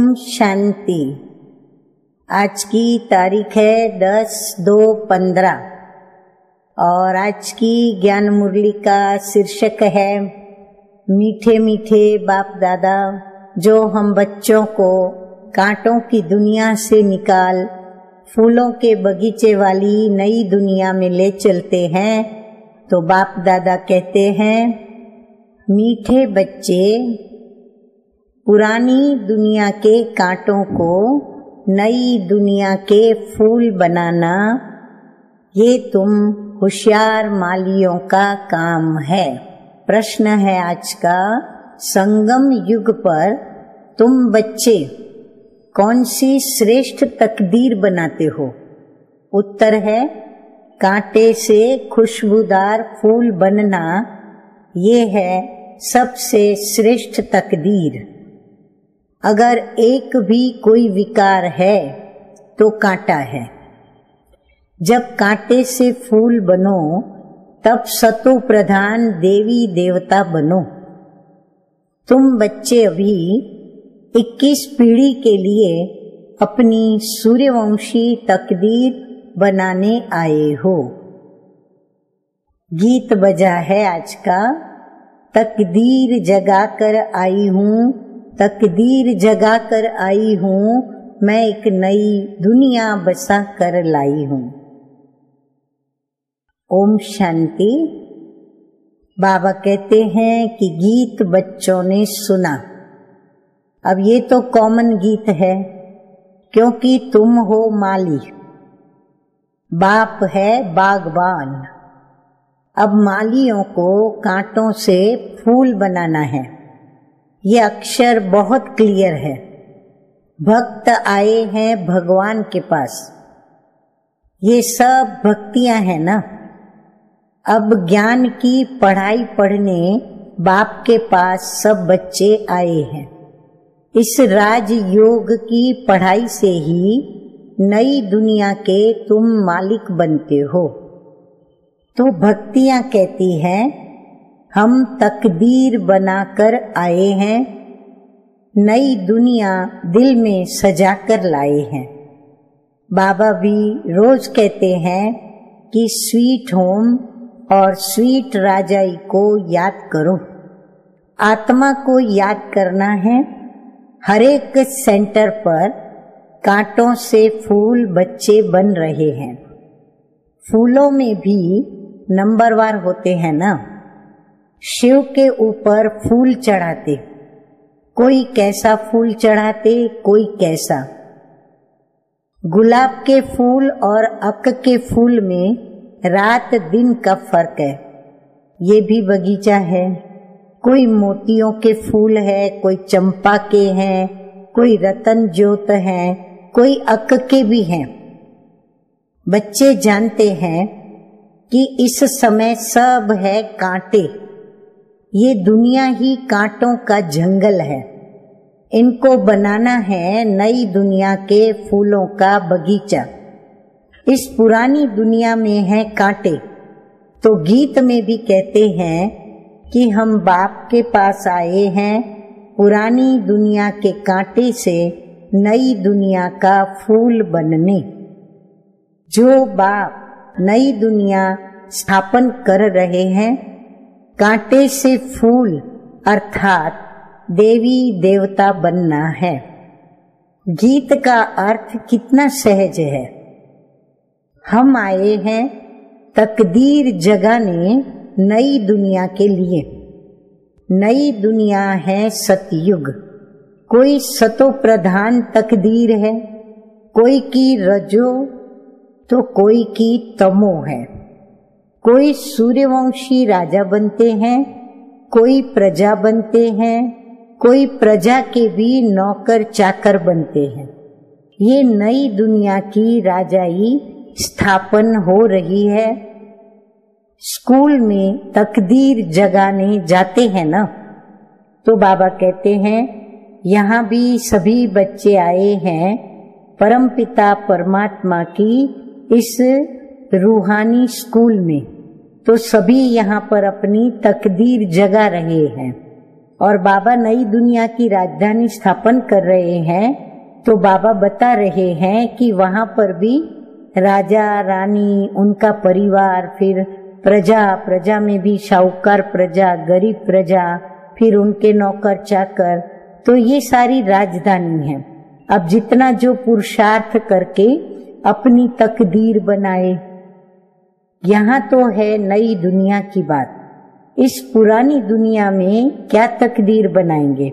ओम शांति। आज की तारीख है 10/2/15 और आज की ज्ञान मुरली का शीर्षक है मीठे मीठे बाप दादा जो हम बच्चों को कांटों की दुनिया से निकाल फूलों के बगीचे वाली नई दुनिया में ले चलते हैं। तो बाप दादा कहते हैं, मीठे बच्चे, पुरानी दुनिया के कांटों को नई दुनिया के फूल बनाना ये तुम होशियार मालियों का काम है। प्रश्न है आज का, संगम युग पर तुम बच्चे कौन सी श्रेष्ठ तकदीर बनाते हो? उत्तर है, कांटे से खुशबूदार फूल बनना ये है सबसे श्रेष्ठ तकदीर। अगर एक भी कोई विकार है तो कांटा है। जब कांटे से फूल बनो तब सतो प्रधान देवी देवता बनो। तुम बच्चे अभी 21 पीढ़ी के लिए अपनी सूर्यवंशी तकदीर बनाने आए हो। गीत बजा है आज का, तकदीर जगा कर आई हूँ, तकदीर जगा कर आई हूँ, मैं एक नई दुनिया बसा कर लाई हूँ। ओम शांति। बाबा कहते हैं कि गीत बच्चों ने सुना। अब ये तो कॉमन गीत है क्योंकि तुम हो माली, बाप है बागबान। अब मालियों को कांटों से फूल बनाना है। ये अक्षर बहुत क्लियर है। भक्त आए हैं भगवान के पास। ये सब भक्तियां हैं ना। अब ज्ञान की पढ़ाई पढ़ने बाप के पास सब बच्चे आए हैं। इस राज योग की पढ़ाई से ही नई दुनिया के तुम मालिक बनते हो। तो भक्तियां कहती हैं, हम तकदीर बनाकर आए हैं, नई दुनिया दिल में सजा कर लाए हैं। बाबा भी रोज कहते हैं कि स्वीट होम और स्वीट राजाई को याद करो। आत्मा को याद करना है। हर एक सेंटर पर कांटों से फूल बच्चे बन रहे हैं। फूलों में भी नंबरवार होते हैं ना। शिव के ऊपर फूल चढ़ाते, कोई कैसा फूल चढ़ाते, कोई कैसा। गुलाब के फूल और अक के फूल में रात दिन का फर्क है। ये भी बगीचा है। कोई मोतियों के फूल है, कोई चंपा के हैं, कोई रतन ज्योत हैं, कोई अक के भी हैं। बच्चे जानते हैं कि इस समय सब है कांटे। ये दुनिया ही कांटों का जंगल है। इनको बनाना है नई दुनिया के फूलों का बगीचा। इस पुरानी दुनिया में है कांटे। तो गीत में भी कहते हैं कि हम बाप के पास आए हैं पुरानी दुनिया के कांटे से नई दुनिया का फूल बनने। जो बाप नई दुनिया स्थापन कर रहे हैं, कांटे से फूल अर्थात देवी देवता बनना है। गीत का अर्थ कितना सहज है। हम आए हैं तकदीर जगाने नई दुनिया के लिए। नई दुनिया है सतयुग। कोई सतो प्रधान तकदीर है, कोई की रजो तो कोई की तमो है। कोई सूर्यवंशी राजा बनते हैं, कोई प्रजा बनते हैं, कोई प्रजा के भी नौकर चाकर बनते हैं। ये नई दुनिया की राजाई स्थापन हो रही है। स्कूल में तकदीर जगाने जाते हैं ना, तो बाबा कहते हैं यहाँ भी सभी बच्चे आए हैं परमपिता परमात्मा की इस रूहानी स्कूल में। तो सभी यहाँ पर अपनी तकदीर जगा रहे हैं। और बाबा नई दुनिया की राजधानी स्थापन कर रहे हैं, तो बाबा बता रहे हैं कि वहां पर भी राजा रानी, उनका परिवार, फिर प्रजा, प्रजा में भी शाहूकार प्रजा, गरीब प्रजा, फिर उनके नौकर चाकर, तो ये सारी राजधानी है। अब जितना जो पुरुषार्थ करके अपनी तकदीर बनाए, यहाँ तो है नई दुनिया की बात। इस पुरानी दुनिया में क्या तकदीर बनाएंगे?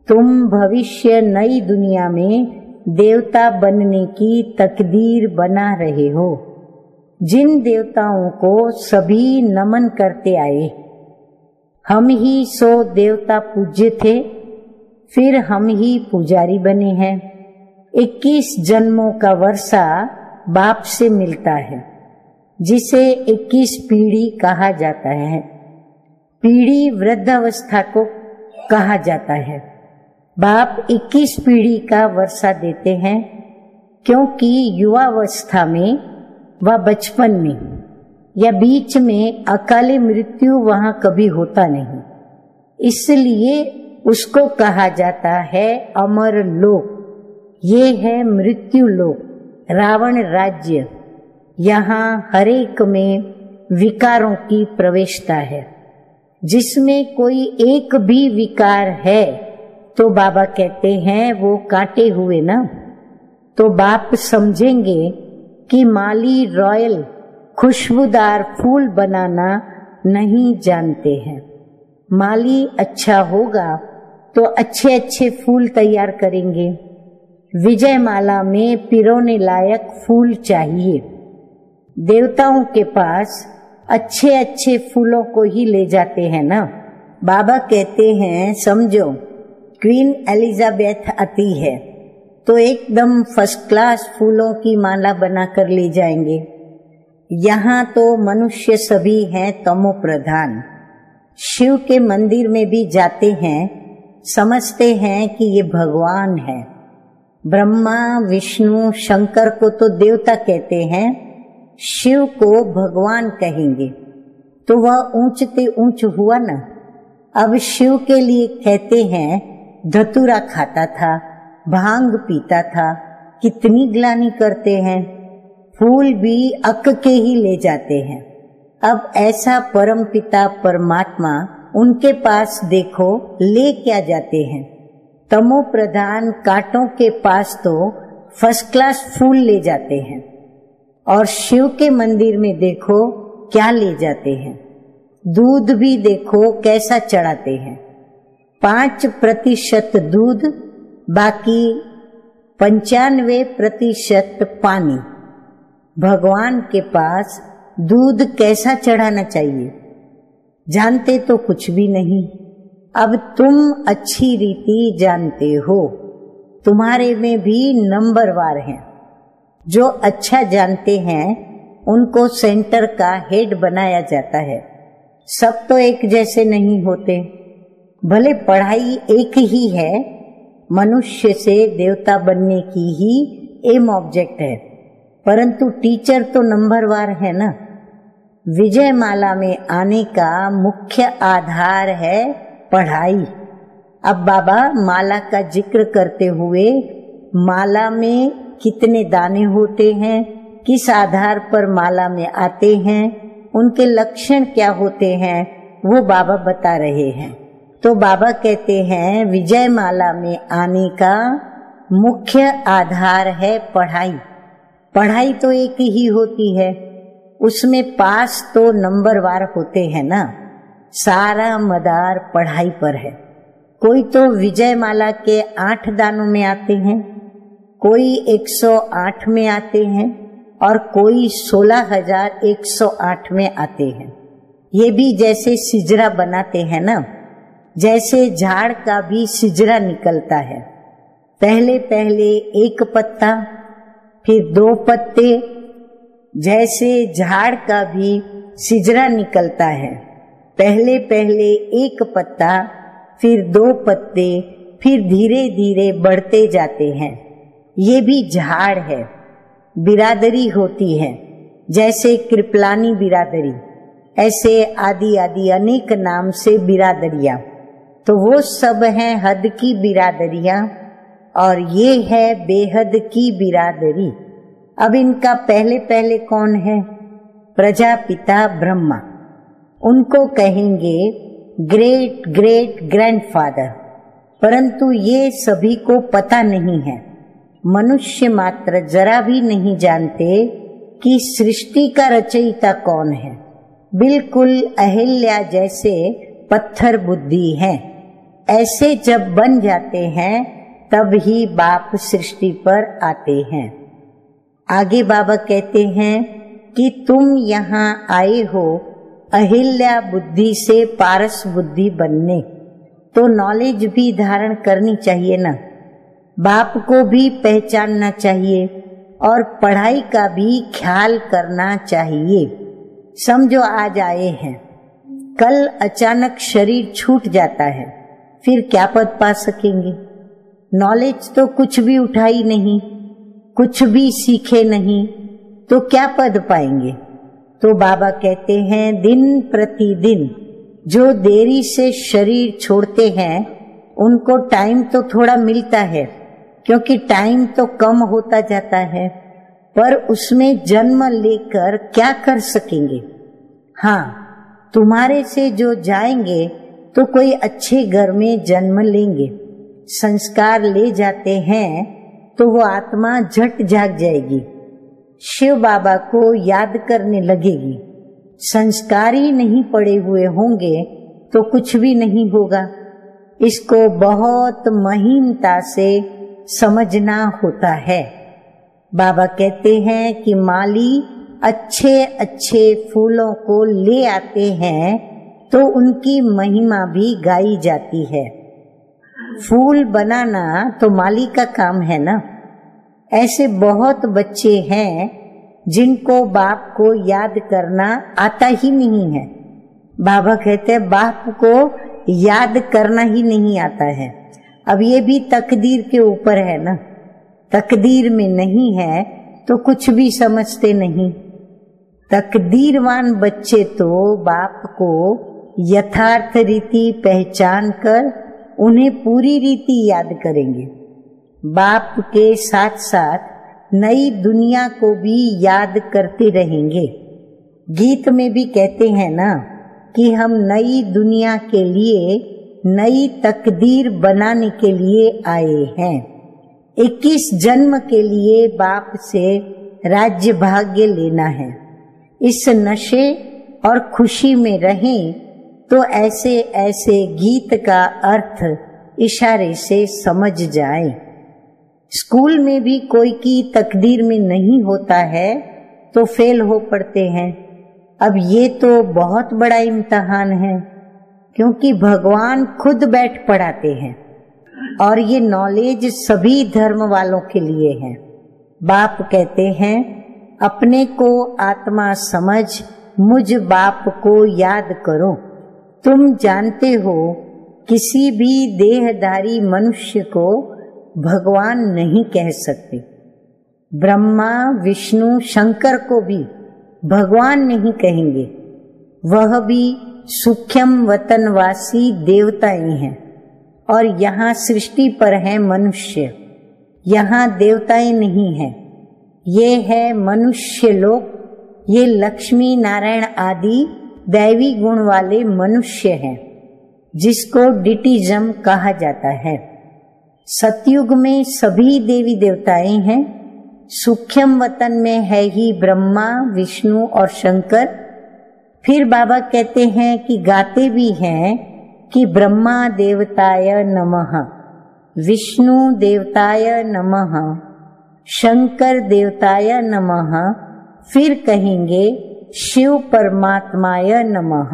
तुम भविष्य नई दुनिया में देवता बनने की तकदीर बना रहे हो। जिन देवताओं को सभी नमन करते आए, हम ही सो देवता पूज्य थे, फिर हम ही पुजारी बने हैं। 21 जन्मों का वर्षा बाप से मिलता है, जिसे 21 पीढ़ी कहा जाता है। पीढ़ी वृद्धावस्था को कहा जाता है। बाप 21 पीढ़ी का वर्षा देते हैं, क्योंकि युवावस्था में व बचपन में या बीच में अकाले मृत्यु वहां कभी होता नहीं, इसलिए उसको कहा जाता है अमर लोक। ये है मृत्यु लोक, रावण राज्य। यहाँ हरेक में विकारों की प्रवेशता है। जिसमें कोई एक भी विकार है तो बाबा कहते हैं वो काटे हुए ना। तो बाप समझेंगे कि माली रॉयल खुशबूदार फूल बनाना नहीं जानते हैं। माली अच्छा होगा तो अच्छे अच्छे फूल तैयार करेंगे। विजय माला में पिरोने लायक फूल चाहिए। देवताओं के पास अच्छे अच्छे फूलों को ही ले जाते हैं ना। बाबा कहते हैं समझो क्वीन एलिजाबेथ आती है तो एकदम फर्स्ट क्लास फूलों की माला बनाकर ले जाएंगे। यहाँ तो मनुष्य सभी हैं तमो प्रधान। शिव के मंदिर में भी जाते हैं, समझते हैं कि ये भगवान है। ब्रह्मा विष्णु शंकर को तो देवता कहते हैं, शिव को भगवान कहेंगे तो वह ऊंचते ऊंच हुआ ना। अब शिव के लिए कहते हैं धतूरा खाता था, भांग पीता था, कितनी ग्लानि करते हैं। फूल भी अक के ही ले जाते हैं। अब ऐसा परम पिता परमात्मा उनके पास देखो ले क्या जाते हैं। तमो प्रधान कांटों के पास तो फर्स्ट क्लास फूल ले जाते हैं, और शिव के मंदिर में देखो क्या ले जाते हैं। दूध भी देखो कैसा चढ़ाते हैं। 5% दूध, बाकी 95% पानी। भगवान के पास दूध कैसा चढ़ाना चाहिए जानते तो कुछ भी नहीं। अब तुम अच्छी रीति जानते हो, तुम्हारे में भी नंबरवार हैं। जो अच्छा जानते हैं उनको सेंटर का हेड बनाया जाता है। सब तो एक जैसे नहीं होते। भले पढ़ाई एक ही है, मनुष्य से देवता बनने की ही एम ऑब्जेक्ट है, परंतु टीचर तो नंबरवार है ना। विजय माला में आने का मुख्य आधार है पढ़ाई। अब बाबा माला का जिक्र करते हुए माला में कितने दाने होते हैं, किस आधार पर माला में आते हैं, उनके लक्षण क्या होते हैं, वो बाबा बता रहे हैं। तो बाबा कहते हैं विजय माला में आने का मुख्य आधार है पढ़ाई। पढ़ाई तो एक ही होती है, उसमें पास तो नंबरवार होते हैं ना। सारा मदार पढ़ाई पर है। कोई तो विजय माला के 8 दानों में आते हैं, कोई 108 में आते हैं, और कोई 16,108 में आते हैं। ये भी जैसे सिजरा बनाते हैं ना, जैसे झाड़ का भी सिजरा निकलता है। पहले पहले 1 पत्ता, फिर 2 पत्ते, जैसे झाड़ का भी सिजरा निकलता है। पहले पहले 1 पत्ता, फिर 2 पत्ते, फिर धीरे धीरे बढ़ते जाते हैं। ये भी झाड़ है। बिरादरी होती है, जैसे कृपलानी बिरादरी, ऐसे आदि आदि अनेक नाम से बिरादरियां। तो वो सब हैं हद की बिरादरियां और ये है बेहद की बिरादरी। अब इनका पहले पहले कौन है? प्रजापिता ब्रह्मा। उनको कहेंगे ग्रेट ग्रेट ग्रैंडफादर, परंतु ये सभी को पता नहीं है। मनुष्य मात्र जरा भी नहीं जानते कि सृष्टि का रचयिता कौन है। बिल्कुल अहिल्या जैसे पत्थर बुद्धि है। ऐसे जब बन जाते हैं तब ही बाप सृष्टि पर आते हैं। आगे बाबा कहते हैं कि तुम यहाँ आए हो अहिल्या बुद्धि से पारस बुद्धि बनने, तो नॉलेज भी धारण करनी चाहिए ना। बाप को भी पहचानना चाहिए और पढ़ाई का भी ख्याल करना चाहिए। समझो आज आए हैं, कल अचानक शरीर छूट जाता है, फिर क्या पद पा सकेंगे? नॉलेज तो कुछ भी उठाई नहीं, कुछ भी सीखे नहीं, तो क्या पद पाएंगे? तो बाबा कहते हैं दिन प्रतिदिन जो देरी से शरीर छोड़ते हैं उनको टाइम तो थोड़ा मिलता है, क्योंकि टाइम तो कम होता जाता है, पर उसमें जन्म लेकर क्या कर सकेंगे? हाँ, तुम्हारे से जो जाएंगे तो कोई अच्छे घर में जन्म लेंगे, संस्कार ले जाते हैं तो वो आत्मा झट जाग जाएगी, शिव बाबा को याद करने लगेगी। संस्कार ही नहीं पड़े हुए होंगे तो कुछ भी नहीं होगा। इसको बहुत महीनता से समझना होता है। बाबा कहते हैं कि माली अच्छे अच्छे फूलों को ले आते हैं तो उनकी महिमा भी गाई जाती है। फूल बनाना तो माली का काम है ना। ऐसे बहुत बच्चे हैं जिनको बाप को याद करना आता ही नहीं है। बाबा कहते हैं बाप को याद करना ही नहीं आता है। अब ये भी तकदीर के ऊपर है ना, तकदीर में नहीं है तो कुछ भी समझते नहीं। तकदीरवान बच्चे तो बाप को यथार्थ रीति पहचान कर उन्हें पूरी रीति याद करेंगे। बाप के साथ साथ नई दुनिया को भी याद करते रहेंगे। गीत में भी कहते हैं ना कि हम नई दुनिया के लिए नई तकदीर बनाने के लिए आए हैं। 21 जन्म के लिए बाप से राज्य भाग्य लेना है। इस नशे और खुशी में रहें तो ऐसे ऐसे गीत का अर्थ इशारे से समझ जाए। स्कूल में भी कोई की तकदीर में नहीं होता है तो फेल हो पड़ते हैं। अब ये तो बहुत बड़ा इम्तिहान है, क्योंकि भगवान खुद बैठ पढ़ाते हैं और ये नॉलेज सभी धर्म वालों के लिए है। बाप कहते हैं अपने को आत्मा समझ मुझ बाप को याद करो। तुम जानते हो किसी भी देहधारी मनुष्य को भगवान नहीं कह सकते। ब्रह्मा विष्णु शंकर को भी भगवान नहीं कहेंगे, वह भी सूक्ष्म वतनवासी देवताएं हैं। और यहाँ सृष्टि पर है मनुष्य, यहाँ देवताएं नहीं हैं। ये है मनुष्य लोक, ये लक्ष्मी नारायण आदि दैवी गुण वाले मनुष्य हैं, जिसको डिटिज्म कहा जाता है। सतयुग में सभी देवी देवताएं हैं। सूक्ष्म वतन में है ही ब्रह्मा विष्णु और शंकर। फिर बाबा कहते हैं कि गाते भी हैं कि ब्रह्मा देवताय नमः, विष्णु देवताय नमः, शंकर देवताय नमः। फिर कहेंगे शिव परमात्माय नमः।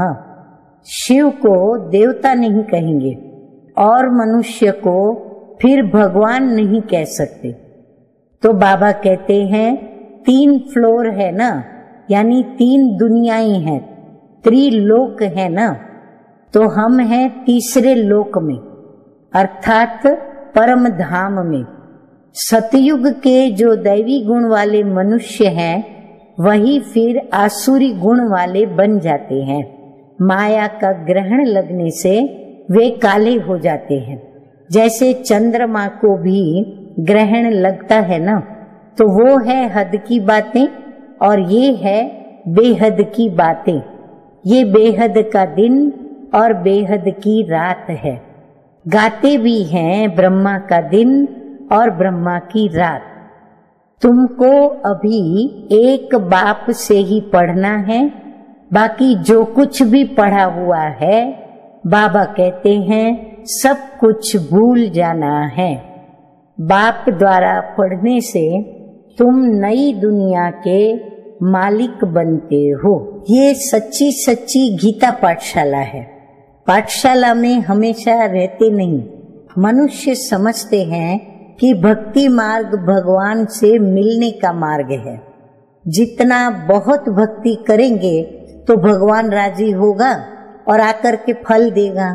शिव को देवता नहीं कहेंगे और मनुष्य को फिर भगवान नहीं कह सकते। तो बाबा कहते हैं 3 फ्लोर है ना, यानी 3 दुनियाएं हैं, त्रिलोक है ना। तो हम हैं तीसरे लोक में, अर्थात परम धाम में। सतयुग के जो दैवी गुण वाले मनुष्य हैं वही फिर आसुरी गुण वाले बन जाते हैं। माया का ग्रहण लगने से वे काले हो जाते हैं। जैसे चंद्रमा को भी ग्रहण लगता है ना, तो वो है हद की बातें और ये है बेहद की बातें। ये बेहद का दिन और बेहद की रात है। गाते भी हैं ब्रह्मा का दिन और ब्रह्मा की रात। तुमको अभी एक बाप से ही पढ़ना है, बाकी जो कुछ भी पढ़ा हुआ है बाबा कहते हैं सब कुछ भूल जाना है। बाप द्वारा पढ़ने से तुम नई दुनिया के मालिक बनते हो। ये सच्ची सच्ची गीता पाठशाला है। पाठशाला में हमेशा रहते नहीं। मनुष्य समझते हैं कि भक्ति मार्ग भगवान से मिलने का मार्ग है। जितना बहुत भक्ति करेंगे तो भगवान राजी होगा और आकर के फल देगा।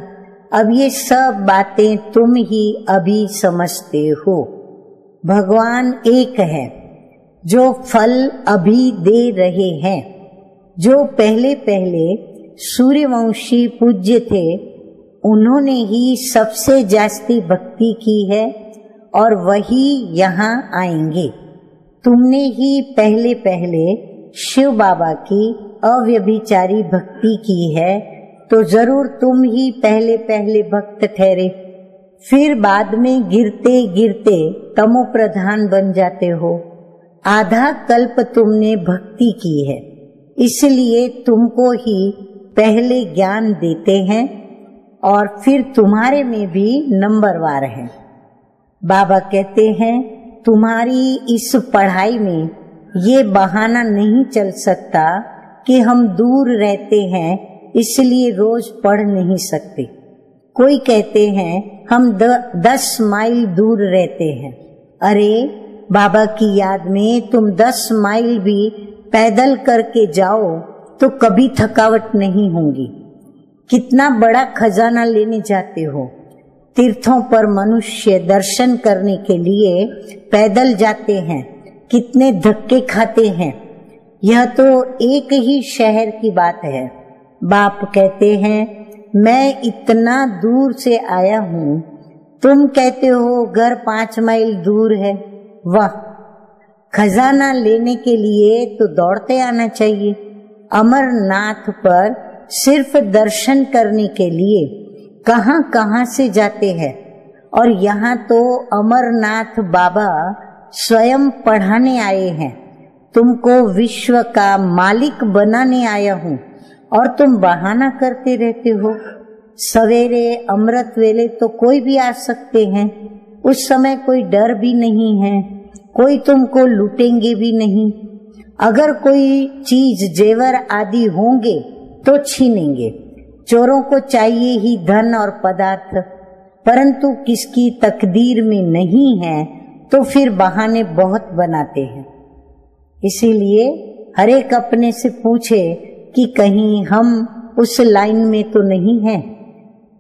अब ये सब बातें तुम ही अभी समझते हो। भगवान एक है जो फल अभी दे रहे हैं। जो पहले पहले सूर्यवंशी पूज्य थे उन्होंने ही सबसे जास्ती भक्ति की है और वही यहाँ आएंगे। तुमने ही पहले पहले शिव बाबा की अव्यभिचारी भक्ति की है तो जरूर तुम ही पहले पहले भक्त ठहरे। फिर बाद में गिरते गिरते तमो प्रधान बन जाते हो। आधा कल्प तुमने भक्ति की है, इसलिए तुमको ही पहले ज्ञान देते हैं और फिर तुम्हारे में भी नंबरवार है। बाबा कहते हैं तुम्हारी इस पढ़ाई में ये बहाना नहीं चल सकता कि हम दूर रहते हैं इसलिए रोज पढ़ नहीं सकते। कोई कहते हैं हम 10 माइल दूर रहते हैं। अरे बाबा की याद में तुम 10 माइल भी पैदल करके जाओ तो कभी थकावट नहीं होगी। कितना बड़ा खजाना लेने जाते हो। तीर्थों पर मनुष्य दर्शन करने के लिए पैदल जाते हैं, कितने धक्के खाते हैं। यह तो एक ही शहर की बात है। बाप कहते हैं मैं इतना दूर से आया हूँ, तुम कहते हो घर 5 माइल दूर है। वाह, खजाना लेने के लिए तो दौड़ते आना चाहिए। अमरनाथ पर सिर्फ दर्शन करने के लिए कहाँ कहाँ से जाते हैं और यहाँ तो अमरनाथ बाबा स्वयं पढ़ाने आए हैं। तुमको विश्व का मालिक बनाने आया हूँ और तुम बहाना करते रहते हो। सवेरे अमृत वेले तो कोई भी आ सकते हैं, उस समय कोई डर भी नहीं है, कोई तुमको लूटेंगे भी नहीं। अगर कोई चीज जेवर आदि होंगे तो छीनेंगे। चोरों को चाहिए ही धन और पदार्थ, परंतु किसकी तकदीर में नहीं है तो फिर बहाने बहुत बनाते हैं। इसीलिए हर एक अपने से पूछे कि कहीं हम उस लाइन में तो नहीं हैं।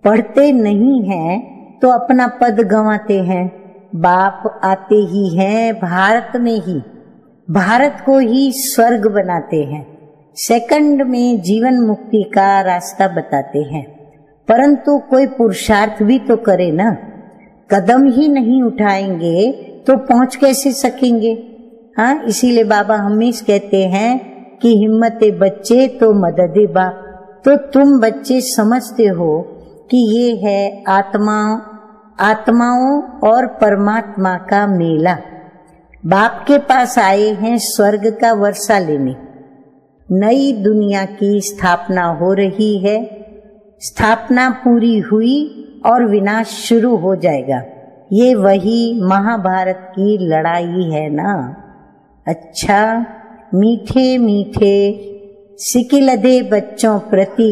पढ़ते नहीं हैं तो अपना पद गंवाते हैं। बाप आते ही हैं भारत में ही, भारत को ही स्वर्ग बनाते हैं। सेकंड में जीवन मुक्ति का रास्ता बताते हैं, परंतु कोई पुरुषार्थ भी तो करे ना। कदम ही नहीं उठाएंगे तो पहुंच कैसे सकेंगे। हाँ, इसीलिए बाबा हमेशा कहते हैं कि हिम्मते बच्चे तो मददे बाप। तो तुम बच्चे समझते हो कि ये है आत्माओं और परमात्मा का मेला। बाप के पास आए हैं स्वर्ग का वर्षा लेने। नई दुनिया की स्थापना हो रही है। स्थापना पूरी हुई और विनाश शुरू हो जाएगा। ये वही महाभारत की लड़ाई है ना। अच्छा, मीठे मीठे सिकिलधे बच्चों प्रति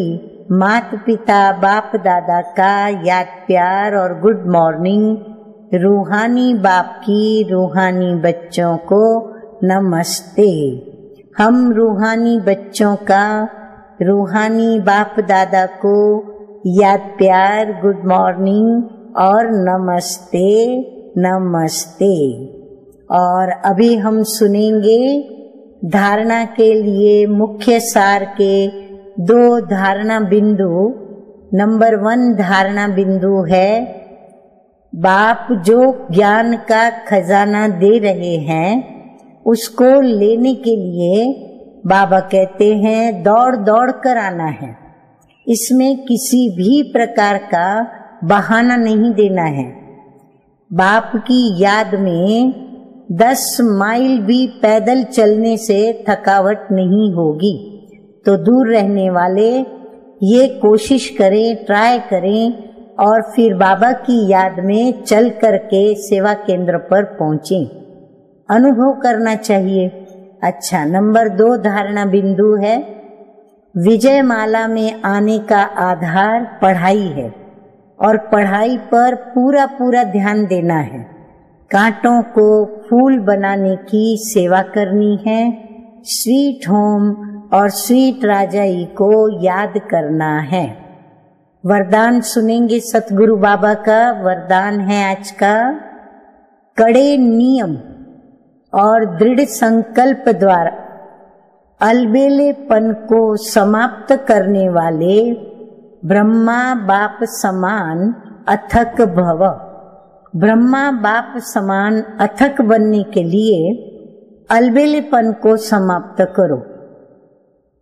माता पिता बाप दादा का याद प्यार और गुड मॉर्निंग। रूहानी बाप की रूहानी बच्चों को नमस्ते। हम रूहानी बच्चों का रूहानी बाप दादा को याद प्यार गुड मॉर्निंग और नमस्ते नमस्ते। और अभी हम सुनेंगे धारणा के लिए मुख्य सार के 2 धारणा बिंदु नंबर 1 धारणा बिंदु है, बाप जो ज्ञान का खजाना दे रहे हैं उसको लेने के लिए बाबा कहते हैं दौड़ दौड़ कर आना है। इसमें किसी भी प्रकार का बहाना नहीं देना है। बाप की याद में 10 माइल भी पैदल चलने से थकावट नहीं होगी। तो दूर रहने वाले ये कोशिश करें, ट्राई करें और फिर बाबा की याद में चल करके सेवा केंद्र पर पहुंचे। अनुभव करना चाहिए। अच्छा, नंबर 2 धारणा बिंदु है, विजय माला में आने का आधार पढ़ाई है और पढ़ाई पर पूरा पूरा ध्यान देना है। कांटों को फूल बनाने की सेवा करनी है। स्वीट होम और स्वीट राजाई को याद करना है। वरदान सुनेंगे। सतगुरु बाबा का वरदान है आज का, कड़े नियम और दृढ़ संकल्प द्वारा अलबेलेपन को समाप्त करने वाले ब्रह्मा बाप समान अथक भव। ब्रह्मा बाप समान अथक बनने के लिए अलबेलेपन को समाप्त करो।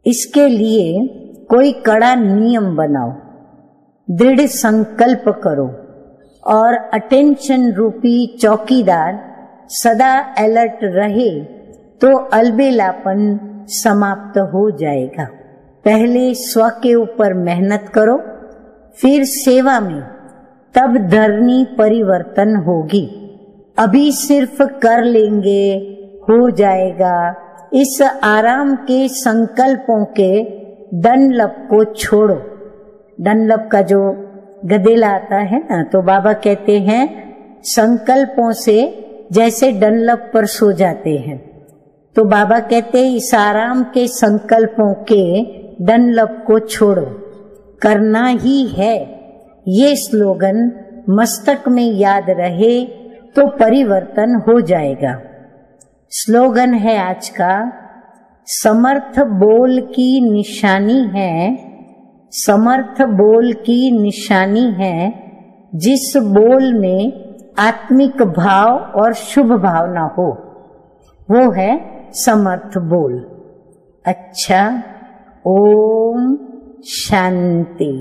इसके लिए कोई कड़ा नियम बनाओ, दृढ़ संकल्प करो और अटेंशन रूपी चौकीदार सदा अलर्ट रहे तो अलबेलापन समाप्त हो जाएगा। पहले स्व के ऊपर मेहनत करो, फिर सेवा में, तब धरनी परिवर्तन होगी। अभी सिर्फ कर लेंगे हो जाएगा, इस आराम के संकल्पों के डनलप को छोड़ो। डनलप का जो गदेला आता है ना, तो बाबा कहते हैं संकल्पों से जैसे डनलप पर सो जाते हैं। तो बाबा कहते हैं इस आराम के संकल्पों के डनलप को छोड़ो, करना ही है। ये स्लोगन मस्तक में याद रहे तो परिवर्तन हो जाएगा। स्लोगन है आज का, समर्थ बोल की निशानी है, समर्थ बोल की निशानी है, जिस बोल में आत्मिक भाव और शुभ भावना हो, वो है समर्थ बोल। अच्छा, ओम शांति।